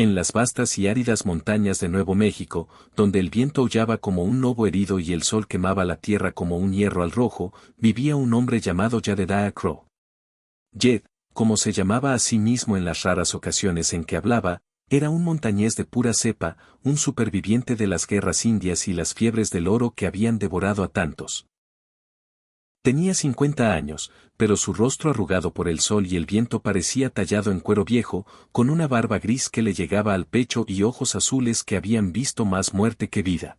En las vastas y áridas montañas de Nuevo México, donde el viento aullaba como un lobo herido y el sol quemaba la tierra como un hierro al rojo, vivía un hombre llamado Jedediah Crow. Jed, como se llamaba a sí mismo en las raras ocasiones en que hablaba, era un montañés de pura cepa, un superviviente de las guerras indias y las fiebres del oro que habían devorado a tantos. Tenía 50 años, pero su rostro arrugado por el sol y el viento parecía tallado en cuero viejo, con una barba gris que le llegaba al pecho y ojos azules que habían visto más muerte que vida.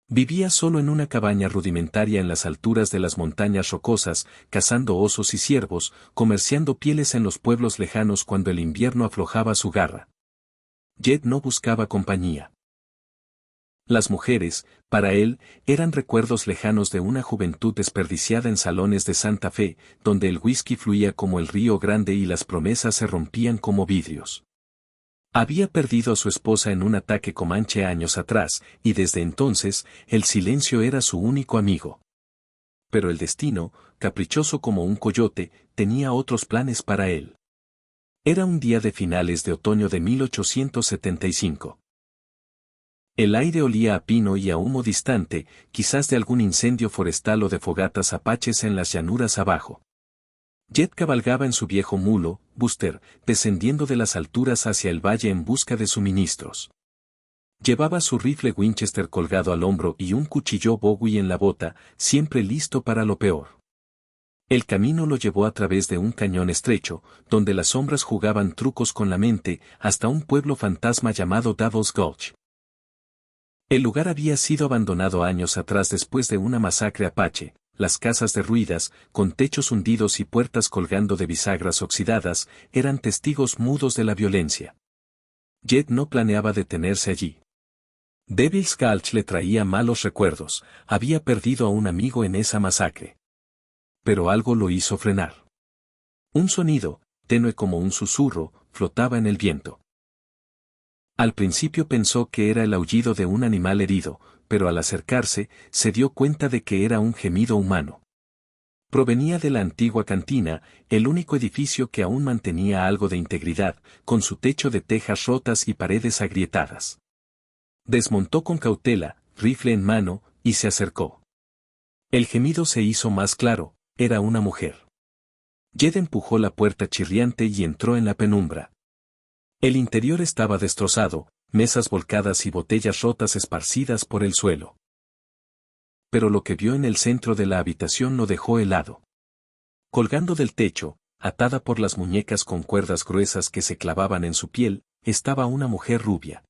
Vivía solo en una cabaña rudimentaria en las alturas de las montañas rocosas, cazando osos y ciervos, comerciando pieles en los pueblos lejanos cuando el invierno aflojaba su garra. Jed no buscaba compañía. Las mujeres, para él, eran recuerdos lejanos de una juventud desperdiciada en salones de Santa Fe, donde el whisky fluía como el río Grande y las promesas se rompían como vidrios. Había perdido a su esposa en un ataque comanche años atrás, y desde entonces, el silencio era su único amigo. Pero el destino, caprichoso como un coyote, tenía otros planes para él. Era un día de finales de otoño de 1875. El aire olía a pino y a humo distante, quizás de algún incendio forestal o de fogatas apaches en las llanuras abajo. Jed cabalgaba en su viejo mulo, Buster, descendiendo de las alturas hacia el valle en busca de suministros. Llevaba su rifle Winchester colgado al hombro y un cuchillo Bowie en la bota, siempre listo para lo peor. El camino lo llevó a través de un cañón estrecho, donde las sombras jugaban trucos con la mente, hasta un pueblo fantasma llamado Devil's Gulch. El lugar había sido abandonado años atrás después de una masacre apache, las casas derruidas, con techos hundidos y puertas colgando de bisagras oxidadas, eran testigos mudos de la violencia. Jed no planeaba detenerse allí. Devil's Gulch le traía malos recuerdos, había perdido a un amigo en esa masacre. Pero algo lo hizo frenar. Un sonido, tenue como un susurro, flotaba en el viento. Al principio pensó que era el aullido de un animal herido, pero al acercarse, se dio cuenta de que era un gemido humano. Provenía de la antigua cantina, el único edificio que aún mantenía algo de integridad, con su techo de tejas rotas y paredes agrietadas. Desmontó con cautela, rifle en mano, y se acercó. El gemido se hizo más claro, era una mujer. Jed empujó la puerta chirriante y entró en la penumbra. El interior estaba destrozado, mesas volcadas y botellas rotas esparcidas por el suelo. Pero lo que vio en el centro de la habitación lo dejó helado. Colgando del techo, atada por las muñecas con cuerdas gruesas que se clavaban en su piel, estaba una mujer rubia.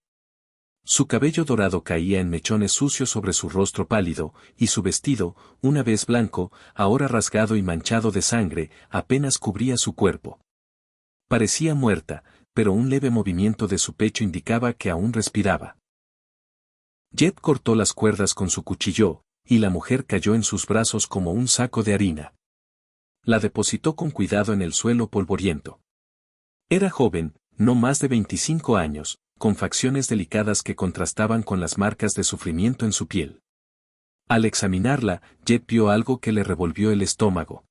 Su cabello dorado caía en mechones sucios sobre su rostro pálido, y su vestido, una vez blanco, ahora rasgado y manchado de sangre, apenas cubría su cuerpo. Parecía muerta, pero un leve movimiento de su pecho indicaba que aún respiraba. Jed cortó las cuerdas con su cuchillo, y la mujer cayó en sus brazos como un saco de harina. La depositó con cuidado en el suelo polvoriento. Era joven, no más de 25 años, con facciones delicadas que contrastaban con las marcas de sufrimiento en su piel. Al examinarla, Jed vio algo que le revolvió el estómago.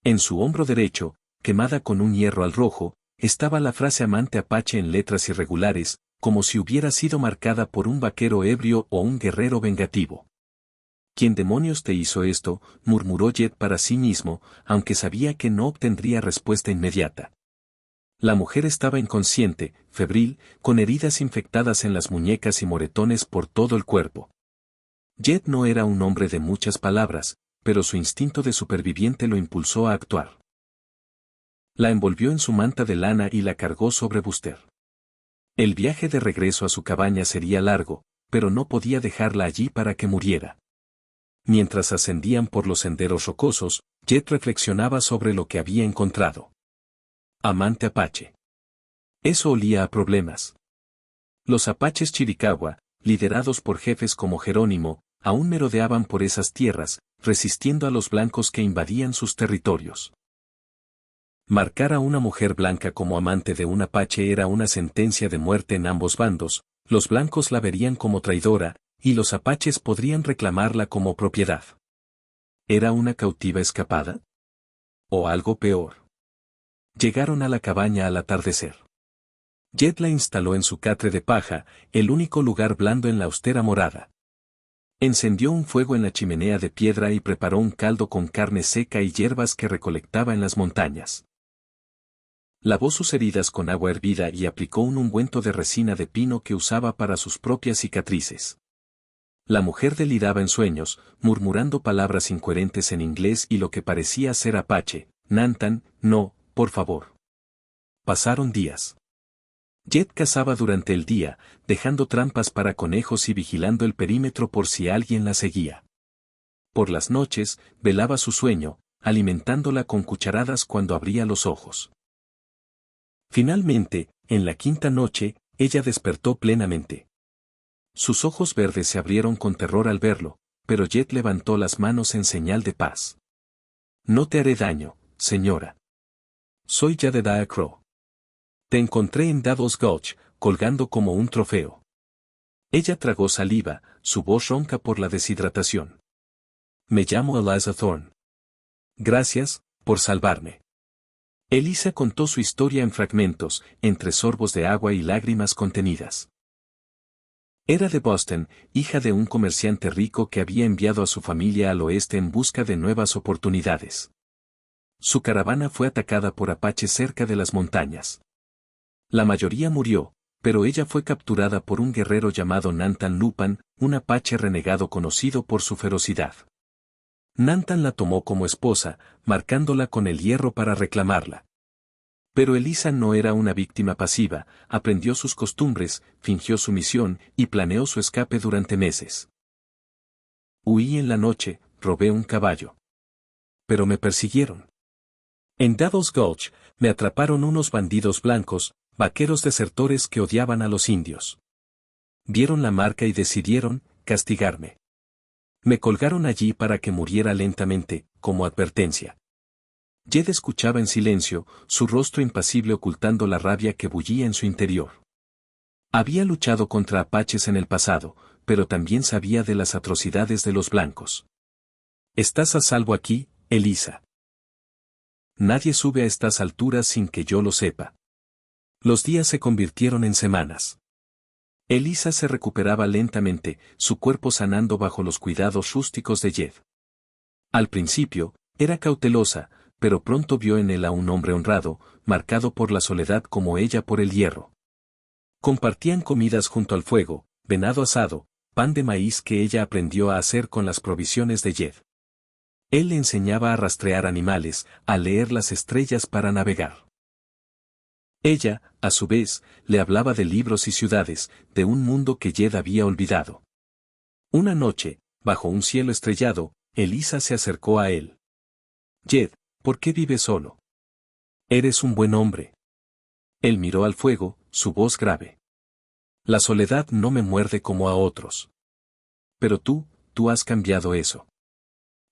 En su hombro derecho, quemada con un hierro al rojo, estaba la frase amante apache en letras irregulares, como si hubiera sido marcada por un vaquero ebrio o un guerrero vengativo. ¿Quién demonios te hizo esto?, murmuró Jed para sí mismo, aunque sabía que no obtendría respuesta inmediata. La mujer estaba inconsciente, febril, con heridas infectadas en las muñecas y moretones por todo el cuerpo. Jed no era un hombre de muchas palabras, pero su instinto de superviviente lo impulsó a actuar. La envolvió en su manta de lana y la cargó sobre Buster. El viaje de regreso a su cabaña sería largo, pero no podía dejarla allí para que muriera. Mientras ascendían por los senderos rocosos, Jed reflexionaba sobre lo que había encontrado. Amante apache. Eso olía a problemas. Los apaches Chiricahua, liderados por jefes como Jerónimo, aún merodeaban por esas tierras, resistiendo a los blancos que invadían sus territorios. Marcar a una mujer blanca como amante de un apache era una sentencia de muerte en ambos bandos, los blancos la verían como traidora, y los apaches podrían reclamarla como propiedad. ¿Era una cautiva escapada? ¿O algo peor? Llegaron a la cabaña al atardecer. Jed la instaló en su catre de paja, el único lugar blando en la austera morada. Encendió un fuego en la chimenea de piedra y preparó un caldo con carne seca y hierbas que recolectaba en las montañas. Lavó sus heridas con agua hervida y aplicó un ungüento de resina de pino que usaba para sus propias cicatrices. La mujer deliraba en sueños, murmurando palabras incoherentes en inglés y lo que parecía ser apache. Nantan, no, por favor. Pasaron días. Jed cazaba durante el día, dejando trampas para conejos y vigilando el perímetro por si alguien la seguía. Por las noches, velaba su sueño, alimentándola con cucharadas cuando abría los ojos. Finalmente, en la quinta noche, ella despertó plenamente. Sus ojos verdes se abrieron con terror al verlo, pero Jed levantó las manos en señal de paz. No te haré daño, señora. Soy Jedediah Crow. Te encontré en Devil's Gulch, colgando como un trofeo. Ella tragó saliva, su voz ronca por la deshidratación. Me llamo Eliza Thorne. Gracias, por salvarme. Eliza contó su historia en fragmentos, entre sorbos de agua y lágrimas contenidas. Era de Boston, hija de un comerciante rico que había enviado a su familia al oeste en busca de nuevas oportunidades. Su caravana fue atacada por apaches cerca de las montañas. La mayoría murió, pero ella fue capturada por un guerrero llamado Nantan Lupan, un apache renegado conocido por su ferocidad. Nantan la tomó como esposa, marcándola con el hierro para reclamarla. Pero Eliza no era una víctima pasiva, aprendió sus costumbres, fingió su misión y planeó su escape durante meses. Huí en la noche, robé un caballo. Pero me persiguieron. En Devil's Gulch, me atraparon unos bandidos blancos, vaqueros desertores que odiaban a los indios. Vieron la marca y decidieron castigarme. Me colgaron allí para que muriera lentamente, como advertencia. Jed escuchaba en silencio, su rostro impasible ocultando la rabia que bullía en su interior. Había luchado contra apaches en el pasado, pero también sabía de las atrocidades de los blancos. Estás a salvo aquí, Eliza. Nadie sube a estas alturas sin que yo lo sepa. Los días se convirtieron en semanas. Eliza se recuperaba lentamente, su cuerpo sanando bajo los cuidados rústicos de Jed. Al principio, era cautelosa, pero pronto vio en él a un hombre honrado, marcado por la soledad como ella por el hierro. Compartían comidas junto al fuego, venado asado, pan de maíz que ella aprendió a hacer con las provisiones de Jed. Él le enseñaba a rastrear animales, a leer las estrellas para navegar. Ella, a su vez, le hablaba de libros y ciudades, de un mundo que Jed había olvidado. Una noche, bajo un cielo estrellado, Eliza se acercó a él. Jed, ¿por qué vives solo? Eres un buen hombre. Él miró al fuego, su voz grave. La soledad no me muerde como a otros. Pero tú has cambiado eso.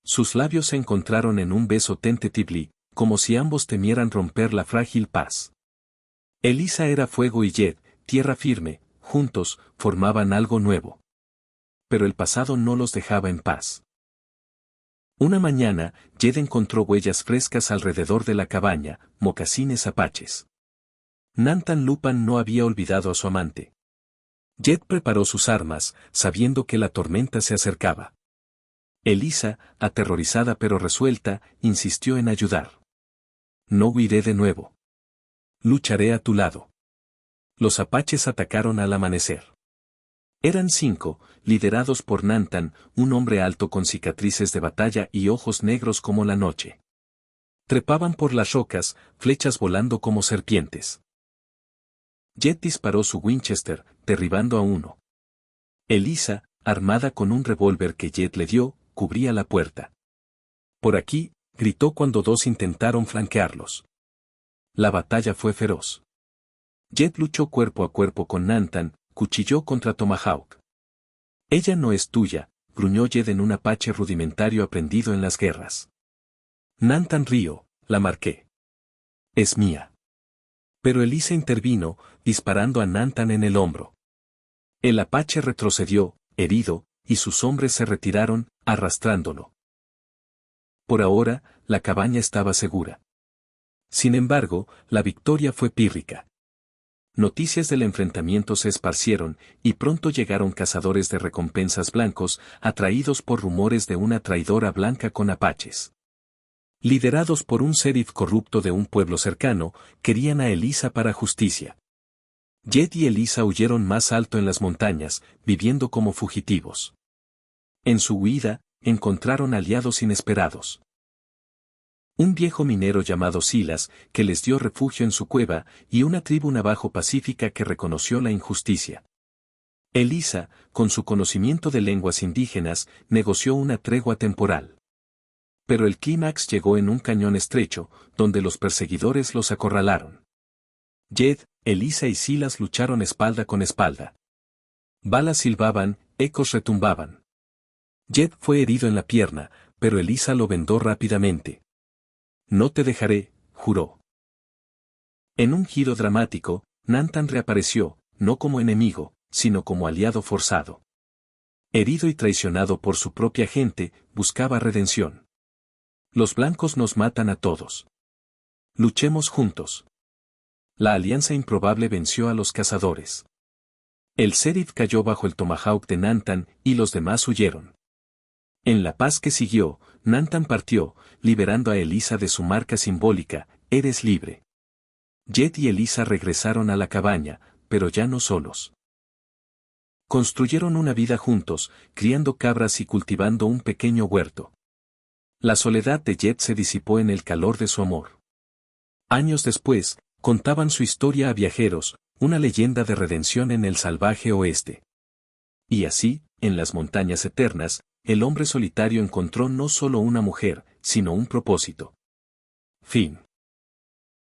Sus labios se encontraron en un beso tentativo, como si ambos temieran romper la frágil paz. Eliza era fuego y Jed, tierra firme, juntos, formaban algo nuevo. Pero el pasado no los dejaba en paz. Una mañana, Jed encontró huellas frescas alrededor de la cabaña, mocasines apaches. Nantan Lupan no había olvidado a su amante. Jed preparó sus armas, sabiendo que la tormenta se acercaba. Eliza, aterrorizada pero resuelta, insistió en ayudar. No huiré de nuevo. Lucharé a tu lado. Los apaches atacaron al amanecer. Eran 5, liderados por Nantan, un hombre alto con cicatrices de batalla y ojos negros como la noche. Trepaban por las rocas, flechas volando como serpientes. Jed disparó su Winchester, derribando a uno. Eliza, armada con un revólver que Jed le dio, cubría la puerta. Por aquí, gritó cuando dos intentaron flanquearlos. La batalla fue feroz. Jed luchó cuerpo a cuerpo con Nantan, cuchilló contra Tomahawk. Ella no es tuya, gruñó Jed en un apache rudimentario aprendido en las guerras. Nantan rió, la marqué. Es mía. Pero Eliza intervino, disparando a Nantan en el hombro. El apache retrocedió, herido, y sus hombres se retiraron, arrastrándolo. Por ahora, la cabaña estaba segura. Sin embargo, la victoria fue pírrica. Noticias del enfrentamiento se esparcieron, y pronto llegaron cazadores de recompensas blancos, atraídos por rumores de una traidora blanca con apaches. Liderados por un sheriff corrupto de un pueblo cercano, querían a Elisa para justicia. Jed y Elisa huyeron más alto en las montañas, viviendo como fugitivos. En su huida, encontraron aliados inesperados. Un viejo minero llamado Silas, que les dio refugio en su cueva, y una tribu navajo pacífica que reconoció la injusticia. Elisa, con su conocimiento de lenguas indígenas, negoció una tregua temporal. Pero el clímax llegó en un cañón estrecho, donde los perseguidores los acorralaron. Jed, Elisa y Silas lucharon espalda con espalda. Balas silbaban, ecos retumbaban. Jed fue herido en la pierna, pero Elisa lo vendó rápidamente. No te dejaré, juró. En un giro dramático, Nantan reapareció, no como enemigo, sino como aliado forzado. Herido y traicionado por su propia gente, buscaba redención. Los blancos nos matan a todos. Luchemos juntos. La alianza improbable venció a los cazadores. El sheriff cayó bajo el tomahawk de Nantan, y los demás huyeron. En la paz que siguió, Nantan partió, liberando a Elisa de su marca simbólica, eres libre. Jed y Elisa regresaron a la cabaña, pero ya no solos. Construyeron una vida juntos, criando cabras y cultivando un pequeño huerto. La soledad de Jed se disipó en el calor de su amor. Años después, contaban su historia a viajeros, una leyenda de redención en el salvaje oeste. Y así, en las montañas eternas, el hombre solitario encontró no solo una mujer, sino un propósito. Fin.